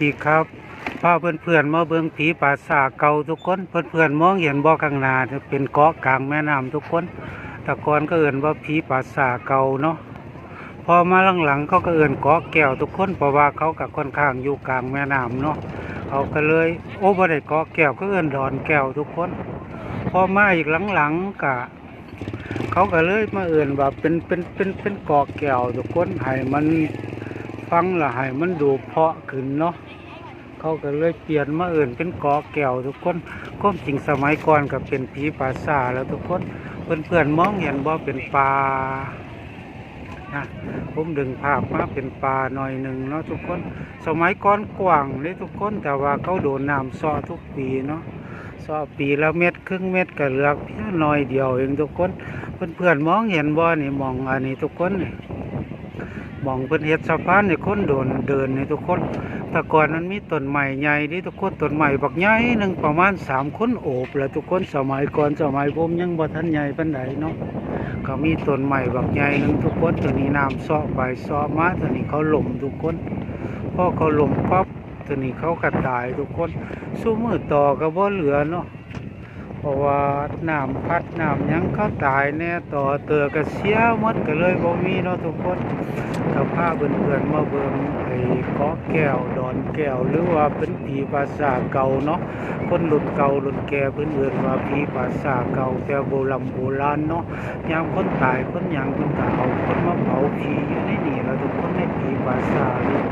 ดีครับพาเพื่อนๆมาเบิ่งผีป่าสาเก่าทุกคนเพื่อนๆมองเห็นบ่อข้างหน้าเป็นเกาะกลางแม่น้ำทุกคนแต่ก่อนก็เอิ่นว่าผีป่าสาเก่าเนาะพอมาหลังๆเขาก็เอิ่นเกาะแก้วทุกคนเพราะว่าเขากับค่อนข้างอยู่กลางแม่น้ำเนาะเขาก็เลยบ่ได้เกาะแก้วก็เอิ่นดอนแก้วทุกคนพอมาอีกหลังๆก็เขาก็เลยมาเอิ่นว่าเป็นเกาะแก้วทุกคนให้มันฟังละให้มันดูเพราะขึ้นเนาะเขาก็เลยเปลี่ยนมาเอิ่นเป็นเกาะแก้วทุกคนก้มจริงสมัยก่อนก็เป็นผีป่าสาแล้วทุกคนเพื่อนๆมองเห็นบ่เป็นปลานะผมดึงภาพมาเป็นปลาหน่อยหนึ่งเนาะทุกคนสมัยก่อนกว้างเลยทุกคนแต่ว่าเขาโดนน้ำซ้อทุกปีเนาะซ้อปีละเม็ดครึ่งเม็ดก็เหลือเพียงน้อยเดียวเองทุกคนเพื่อนๆมองเห็นบ่นี่มองอันนี้ทุกคนนี่มองเป็นเห็ดสะพานนี่คนโดนเดินนี่ทุกคนแต่ก่อนนั้นมีต้นไม้ใหญ่ที่ทุกคนต้นไม้บักใหญ่หนึ่งประมาณ3 คนโอบแล้วทุกคนสมัยก่อนสมัยผมยังบ่ทันใหญ่ปานใดเนาะก็มีต้นไม้บักใหญ่หนึ่งทุกคนตัวนี้น้ำซ้อไปซ้อมาตัวนี้เขาล่มทุกคนพอเขาล่มปั๊บตัวนี้เขาก็ตายทุกคนสู้มือต่อก็บ่เหลือเนาะเพราะว่าน้ำพัดน้ำยังเขาตายแน่ต่อเตือก็เสียหมดก็เลยบ่มีเนาะทุกคนก็พาเพื่อนๆมาเบิ่งไอ้เกาะแก้วดอนแก้วหรือว่าเป็นผีป่าสาเก่าเนาะคนรุ่นเก่ารุ่นแก่เพื่อนๆว่าผีป่าสาเก่าแต่โบราณเนาะยามคนตายคนหยังเพิ่นก็เอาคนมาเผาผีอยู่ในนี่แล้วทุกคนในผีป่าสาหรือ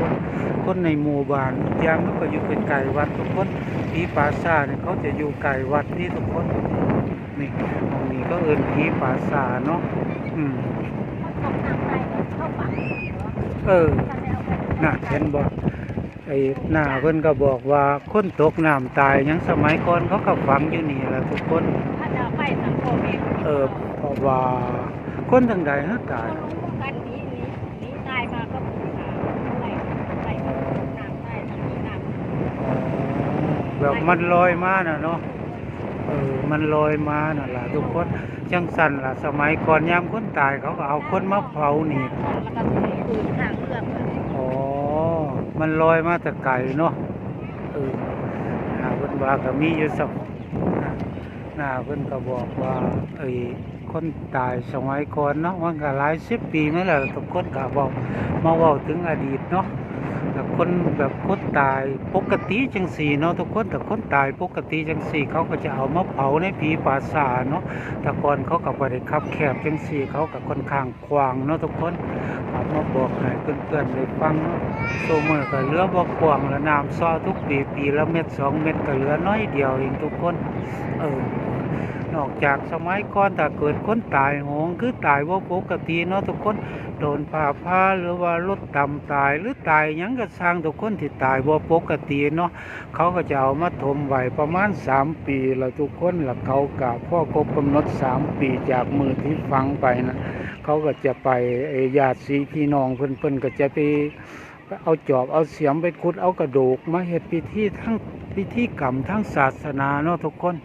คนในหมู่บ้านยามมันก็อยู่เป็นไกลวัดทุกคนผีป่าสาเนี่ยเขาจะอยู่ไกลวัดนี่ทุกคนนี่ตรงนี้ก็เอิ้นผีป่าสาเนาะเออน่ะเห็นบ่ไอ้หน้าเพิ่นก็บอกว่าคนตกน้ำตายยังสมัยก่อนเขาก็ฝังอยู่นี่แหละทุกคนเพราะว่าคนทางใดฮะตายแบบมันลอยมาน่ะเนาะมันลอยมาน่ะล่ะทุกคนจังสั่นล่ะสมัยก่อนยามคนตายเขาก็เอาคนมาเผานี่อ๋อมันลอยมาแต่ไกลเนาะเพิ่นว่าก็มีอยู่สักหน้าเพิ่นก็บอกว่าคนตายสมัยก่อนเนาะมันก็หลาย10 ปีมาแล้วทุกคนก็บอกมาเว้าถึงอดีตเนาะแต่คนแบบคนตายปกติจังสี่เนาะทุกคนแต่คนตายปกติจังสี่เขาก็จะเอามาเผาในผีป่าสาเนาะแต่ก่อนเขาก็บ่ได้คับแคบจังสี่เขาก็ค่อนข้างกว้างเนาะทุกคนมาบอกให้เพื่อนๆได้ฟังเนาะโซเมอร์ก็เหลือบ่กว้างแล้วน้ำซ้อทุกปีละเม็ด2 เม็ดก็เหลือน้อยเดียวเองทุกคนนอกจากสมัยก่อนถ้าเกิดคนตายโหงคือตายบ่ปกติเนาะทุกคนโดนผ่าพาหรือว่ารถต่ำตายหรือตายหยังก็สร้างทุกคนที่ตายบ่ปกติเนาะเขาก็จะเอามาถมไว้ประมาณ3 ปีแล้วทุกคนแล้วเขาก็พอครบกำหนด3 ปีจากมือที่ฟังไปนะเขาก็จะไปญาติพี่น้องเพิ่นก็จะไปเอาจอบเอาเสียมไปขุดเอากระดูกมาเฮ็ดพิธีกรรมทั้งศาสนาเนาะทุกคน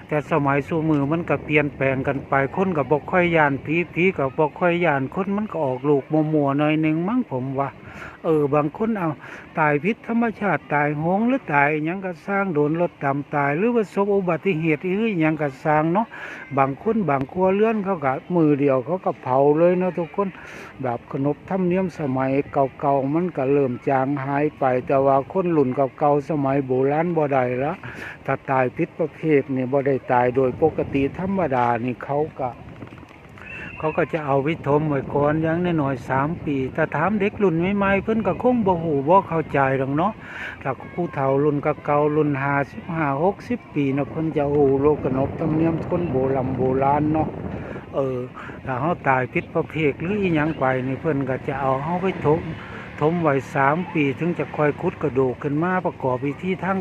แต่สมัยสู่มือมันก็เปลี่ยนแปลงกันไปคนก็บ่ค่อยย่านผีก็บ่ค่อยย่านคนมันก็ออกลูกมัวๆหน่อยนึงมั้งผมว่าบางคนเอาตายพิษธรรมชาติตายโหงหรือตายหยังก็สร้างโดนรถต่ำตายหรือว่าประสบอุบัติเหตุหรือหยังก็สร้างเนาะบางคนบางครัวเรือนเขาก็มือเดียวเขาก็เผาเลยเนาะทุกคนแบบขนบธรรมเนียมสมัยเก่าๆมันก็เริ่มจางหายไปแต่ว่าคนรุ่นเก่าๆสมัยโบราณบ่ได้ละถ้าตายพิษประเภทนี่บ่ได้ตายโดยปกติธรรมดานี่เขาก็จะเอาวิถมไว้ก่อนอย่างน้อยๆ3 ปีถ้าถามเด็กรุ่นใหม่ๆเพิ่นก็คงบ่ฮู้บ่เข้าใจหรอกเนาะถ้าผู้เฒ่ารุ่นเก่ารุ่น55 60 ปีเนาะเพิ่นจะฮู้โลกขนบธรรมเนียมคนโบราณเนาะถ้าเฮาตายผิดประเภทหรืออีหยังไปนี่เพิ่นก็จะเอาเฮาไปถมไว้3 ปีถึงจะค่อยขุดกระดูกขึ้นมาประกอบพิธีทาง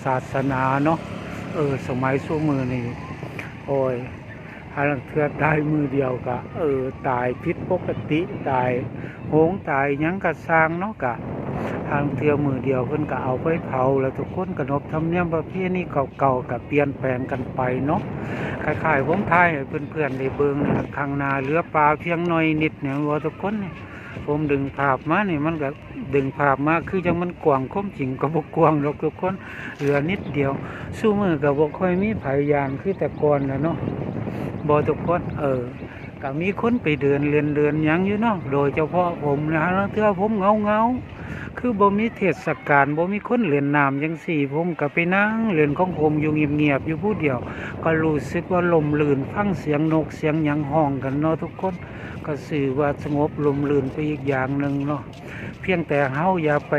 ศาสนาเนาะสมัยซุมื้อนี้โอ้ยหาลังเทื่อตายมือเดียวก็ตายผิดปกติตายโหงตายหยังก็สร้างเนาะก็ทางเทื่อมือเดียวเพิ่นก็เอาไปเผาแล้วทุกคนขนบธรรมเนียมประเพณีเก่าๆก็เปลี่ยนแปลงกันไปเนาะคล้ายๆผมทายให้เพื่อนๆได้เบิ่งนะข้างหน้าเหลือปลาเพียงน้อยนิดเนี่ยว่าทุกคน ผมดึงภาพมานี่มันก็ดึงภาพมาคือจังมันกว้างความจริงก็บ่กว้างหรอกทุกคนเหลือนิดเดียวสู้มือก็บ่ค่อยมีไผยานคือแต่ก่อนน่ะเนาะบ่ทุกคนก็มีคนไปเดินเดินหยังอยู่เนาะโดยเฉพาะผมนะแล้วเทื่อผมเงาคือบ่มีเทศกาลบ่มีคนเล่นน้ำจังซี่ผมก็ไปนั่งเล่นของผมอยู่เงียบๆอยู่ผู้เดียวก็รู้สึกว่าลมลื่นฟังเสียงนกเสียงหยังฮ้องกันเนาะทุกคนก็สื่อว่าสงบลมลื่นไปอีกอย่างหนึ่งเนาะเพียงแต่เฮาอย่าไป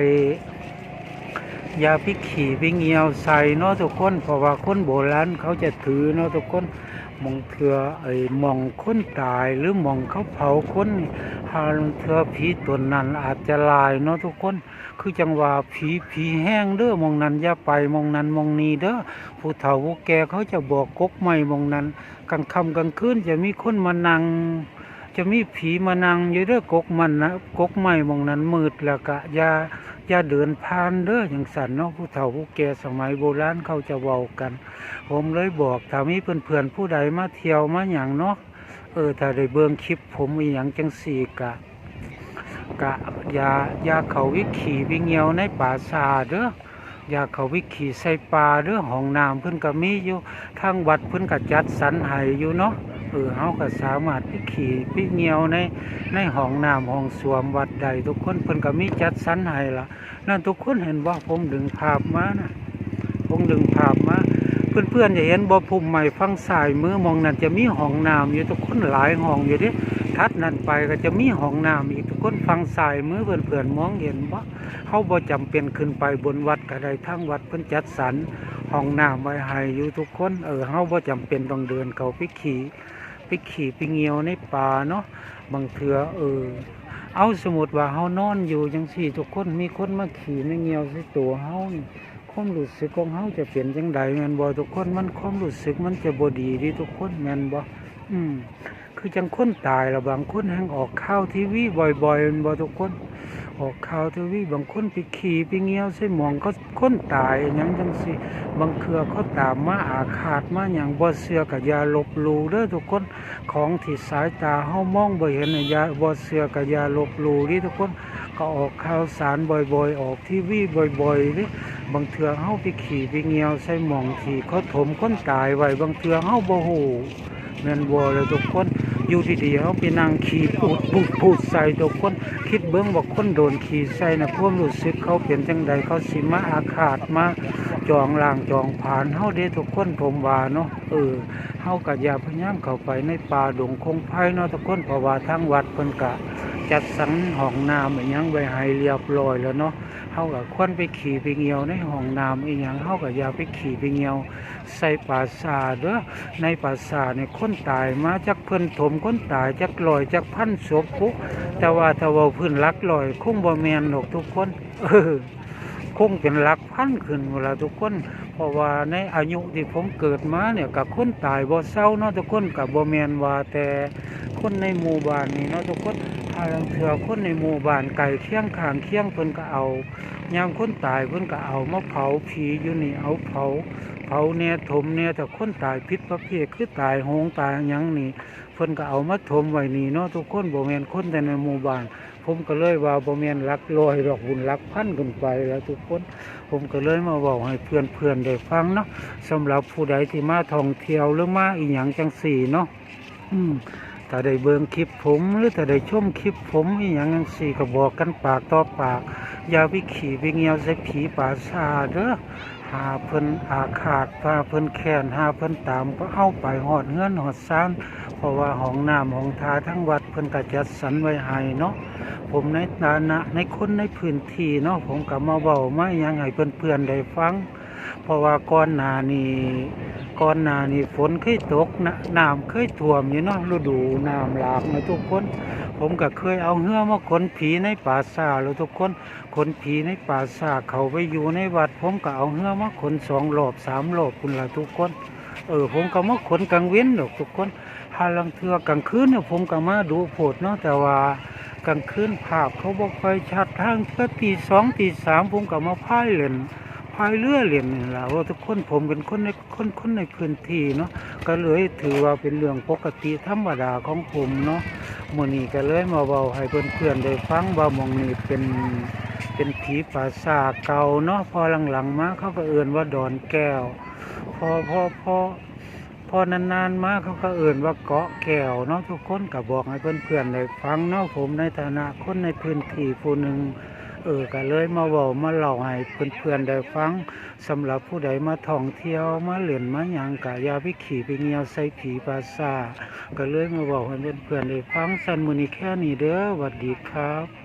ขี่ไปเงียวใส่เนาะทุกคนเพราะว่าคนโบราณเขาจะถือเนาะทุกคนมองเถื่อมองคนตายหรือมองเขาเผาคนนี่หาเถื่อผีตนนั้นอาจจะลายเนาะทุกคนคือจังว่าผีแห้งเด้อมองนั้นอย่าไปมองนั้นมองนี้เด้อผู้เฒ่าผู้แก่เขาจะบอกกกไม้มองนั้นกลางค่ำกลางคืนจะมีคนมานั่งจะมีผีมานั่งอยู่เด้อกกมันนะกกไม้มองนั้นมืดแล้วก็อย่าเดินผ่านเด้ออย่างสันเนาะผู้เฒ่าผู้แก่สมัยโบราณเขาจะเว้ากันผมเลยบอกถ้ามีเพื่อนๆผู้ใดมาเที่ยวมาหยังเนาะถ้าได้เบิ่งคลิปผมอีหยังจังสี่กะอย่าเขาวิขี่วิเงียวในป่าซาเด้ออย่าเขาวิขี่ใส่ป่าเด้อห้องน้ำเพิ่นก็มีอยู่ทางวัดเพิ่นก็จัดสรรให้อยู่เนาะเฮาก็สามารถไปขี่ไปเงียวในห้องน้ำห้องส้วมวัดใดทุกคนเพิ่นก็มีจัดสรรให้ล่ะนั่นทุกคนเห็นว่าผมดึงภาพมานะผมดึงภาพมาเพื่อนๆจะเห็นบ่พุ่มใหม่ฟังซ้ายมือมองนั่นจะมีห้องน้ำอยู่ทุกคนหลายห้องอยู่เด้ทัดนั่นไปก็จะมีห้องน้ำอีกทุกคนฟังซ้ายมือเพื่อนๆมองเห็นบ่เขาบ่จำเป็นขึ้นไปบนวัดก็ได้ทั้งวัดเพิ่นจัดสรรห้องน้ำไว้ให้อยู่ทุกคนเฮาบ่จำเป็นต้องเดินเข้าไปขี่ไปเงียวในป่าเนาะบางเทื่อเอาสมมุติว่าเฮานอนอยู่จังซี่ทุกคนมีคนมาขี่มาเงียวใส่ตัวเฮานี่ความรู้สึกของเฮาจะเป็นจังไดแม่นบ่ทุกคนมันความรู้สึกมันจะบ่ดีเดิทุกคนแม่นบ่คือจังคนตายแล้วบางคนแฮงออกข่าวทีวีบ่อยๆแม่นบ่ทุกคนออกข่าวทีวีบางคนไปขี่ไปเงียวใส่หมองเขาคนตายหยังจังซี่บางเทื่อเขาตามมาอาฆาตมาหยังบ่เชื่อก็อย่าลบหลู่เด้อทุกคนของที่สายตาเฮามองบ่เห็นอย่าบ่เชื่อก็อย่าลบหลู่ดิทุกคนก็ออกข่าวสารบ่อยๆออกทีวีบ่อยๆดิบางเทื่อเฮาไปขี่ไปเงียวใส่หมองที่เขาถมคนตายไว้บางเทื่อเฮาบ่ฮู้แม่นบ่เลยทุกคนอยู่ดีๆเฮาไปนั่งขี่พูดใส่ทุกคนคิดเบิ่งว่าคนโดนขี่ใส่น่ะความรู้สึกเขาเป็นจังใดเขาสิมาอาฆาตมาจองล้างจองผลาญเฮาเด้ทุกคนผมว่าเนาะเฮาก็อย่าพยายามเข้าไปในป่าดงคงไผ่เนาะทุกคนเพราะว่าทางวัดเพิ่นก็จัดสรรห้องน้ำอีหยังไว้ให้เรียบร้อยแล้วเนาะเฮาก็ควรไปขี่ไปเงียวในห้องน้ำอีหยังเฮาก็อย่าไปขี่ไปเงียวใส่ปราสาทเด้อในปราสาทนี่คนตายมาจากเพิ่นถมคนตายจากลอยจากพันศพปุ๊แต่ว่าถ้าเว้าพื้นหลักลอยคงบ่แม่นดอกทุกคนคงเป็นหลักพันขึ้นเวลาทุกคนเพราะว่าในอายุที่ผมเกิดมาเนี่ยกับคนตายบ่เศร้าเนาะทุกคนกับบ่แม่นว่าแต่คนในหมู่บ้านนี่เนาะทุกคนถ้าเถื่อคนในหมู่บ้านไก่เคียงข้างเคียงเพิ่นก็เอายามคนตายเพิ่นก็เอามาเผาผีอยู่นี่เอาเผาเนี่ยถมเนี่ยถ้าคนตายผิดประเภทคือตายโหงตายหยังนี่เพิ่นก็เอามาถมไว้นี่เนาะทุกคนบ่แม่นคนแต่ในหมู่บ้านผมก็เลยว่าบ่แม่นหลักร้อยดอกบุญหลักพันขึ้นไปแล้วทุกคนผมก็เลยมาบอกให้เพื่อนได้ฟังเนาะสำหรับผู้ใดที่มาท่องเที่ยวหรือมาอีหยังจังสี่เนาะถ้าได้เบิ่งคลิปผมหรือถ้าได้ชมคลิปผมอีหยังจังสี่ก็บอกกันปากต่อปากอย่าไปขี่ไปเงียวใส่ผีป่าชาเด้อหาเพิ่นอาฆาตพาเพิ่นแค้นหาเพิ่นตามก็เอาไปฮอดเฮือนฮอดศาลเพราะว่าห้องน้ำห้องทาทั้งวัดเพิ่นก็จัดสรรไว้ให้เนาะผมในฐานะในคนในพื้นที่เนาะผมก็มาเว้ามาหยังให้เพื่อนๆได้ฟังเพราะว่าก่อนหน้านี้ฝนเคยตกน้ำเคยท่วมอยู่เนาะฤดูน้ำหลากนะทุกคนผมก็เคยเอาเหือมาขนผีในป่าซ่าแล้วทุกคนขนผีในป่าซ่าเขาไปอยู่ในวัดผมก็เอาเหือมาขน2 รอบ 3 รอบคุณล่ะทุกคนผมก็มาขนกลางเว้นดอกทุกคนหาลังเทือกลางคืนเนี่ยผมก็มาดูโพดเนาะแต่ว่ากลางคืนภาพเขาบ่ค่อยชัดทางเพื่อตี 2 ตี 3ผมก็มาพาย ายเรือเล่นนี่ล่ะว่าทุกคนผมเป็นคนในพื้นที่เนาะก็เลยถือว่าเป็นเรื่องปกติธรรมดาของผมเนาะมื้อนี้ก็เลยมาเว้าให้เพื่อนๆได้ฟังว่าหม้องนี้เป็นผีปราสาทเก่าเนาะพอหลังๆมาเขาก็เอิ้นว่าดอนแก้วพอพอพอพอนานๆมาเขาก็เอิ้นว่าเกาะแก้วเนาะทุกคนก็บอกให้เพื่อนๆได้ฟังเนาะผมในฐานะคนในพื้นที่ผู้หนึ่งก็เลยมาเว้ามาเล่าให้เพื่อนๆได้ฟังสำหรับผู้ใดมาท่องเที่ยวมาเล่นมาหยังก็อย่าไปขี่ไปเหี่ยวใส่ผีปราสาทก็เลยมาเว้าให้เพื่อนๆได้ฟังสั่นมื้อนี้แค่นี้เด้อสวัสดีครับ